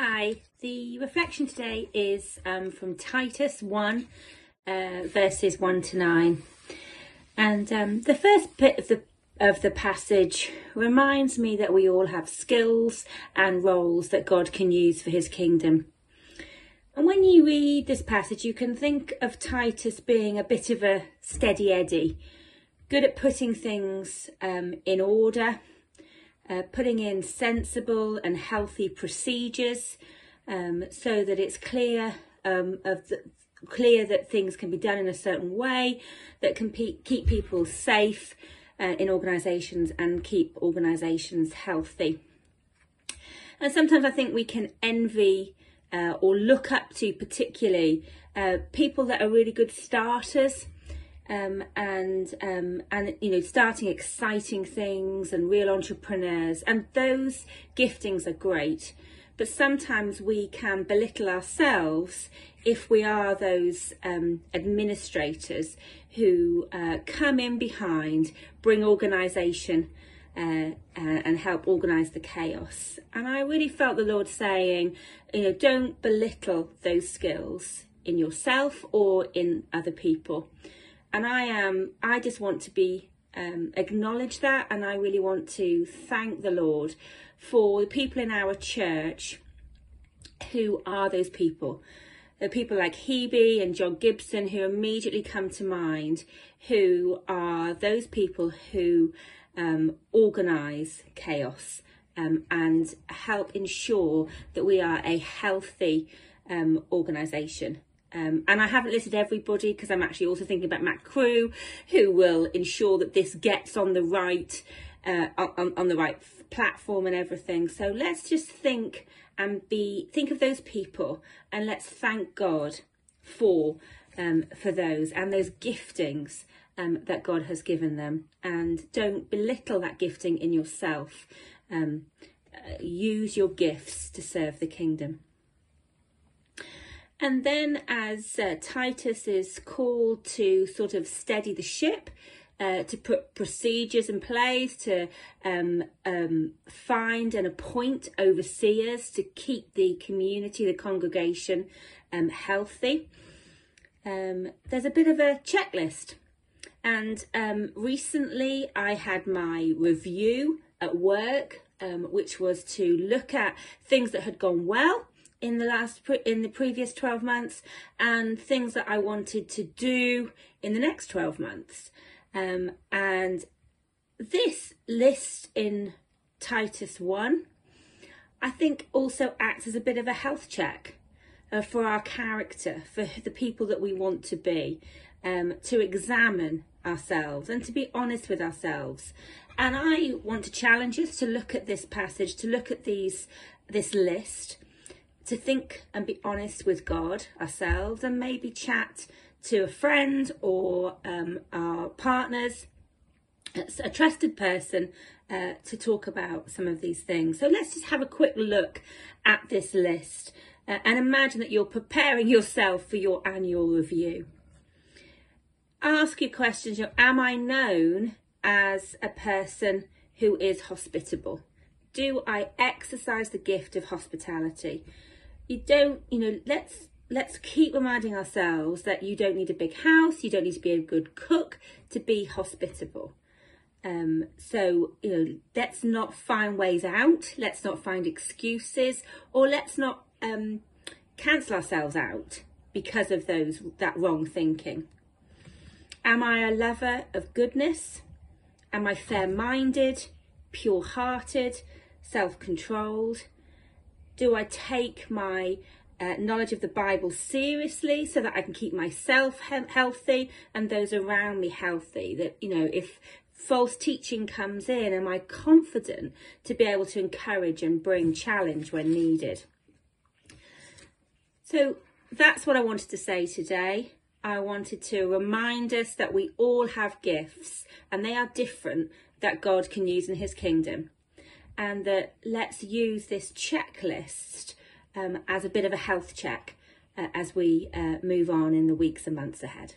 Hi, the reflection today is from Titus 1, verses 1 to 9. And the first bit of the passage reminds me that we all have skills and roles that God can use for his kingdom. And when you read this passage, you can think of Titus being a bit of a steady Eddie, good at putting things in order, putting in sensible and healthy procedures so that it's clear that things can be done in a certain way that can keep people safe in organisations and keep organisations healthy. And sometimes I think we can envy or look up to particularly people that are really good starters. And starting exciting things and real entrepreneurs, and those giftings are great, but sometimes we can belittle ourselves if we are those administrators who come in behind, bring organisation and help organise the chaos. And I really felt the Lord saying, don't belittle those skills in yourself or in other people. And I just want to be acknowledge that, and I really want to thank the Lord for the people in our church who are those people. The people like Hebe and John Gibson who immediately come to mind, who are those people who organise chaos and help ensure that we are a healthy organisation. And I haven't listed everybody because I'm actually also thinking about Matt Crew, who will ensure that this gets on the right on the right platform and everything. So let's just think of those people, and let's thank God for those and those giftings that God has given them, and don't belittle that gifting in yourself. Use your gifts to serve the kingdom. And then as Titus is called to sort of steady the ship, to put procedures in place, to find and appoint overseers to keep the community, the congregation healthy, there's a bit of a checklist. And recently I had my review at work, which was to look at things that had gone well in the previous 12 months and things that I wanted to do in the next 12 months. And this list in Titus 1, I think also acts as a bit of a health check for our character, for the people that we want to be, to examine ourselves and to be honest with ourselves. And I want to challenge us to look at this passage, to look at this list, to think and be honest with God, ourselves, and maybe chat to a friend or our partners, a trusted person, to talk about some of these things. So let's just have a quick look at this list and imagine that you're preparing yourself for your annual review. Ask your questions. Am I known as a person who is hospitable? Do I exercise the gift of hospitality? Let's keep reminding ourselves that you don't need a big house, you don't need to be a good cook to be hospitable. Let's not find ways out, let's not find excuses, or let's not cancel ourselves out because of that wrong thinking. Am I a lover of goodness? Am I fair-minded, pure-hearted, self-controlled? Do I take my knowledge of the Bible seriously so that I can keep myself healthy and those around me healthy? That, if false teaching comes in, am I confident to be able to encourage and bring challenge when needed? So that's what I wanted to say today. I wanted to remind us that we all have gifts, and they are different, that God can use in his kingdom. And that let's use this checklist as a bit of a health check as we move on in the weeks and months ahead.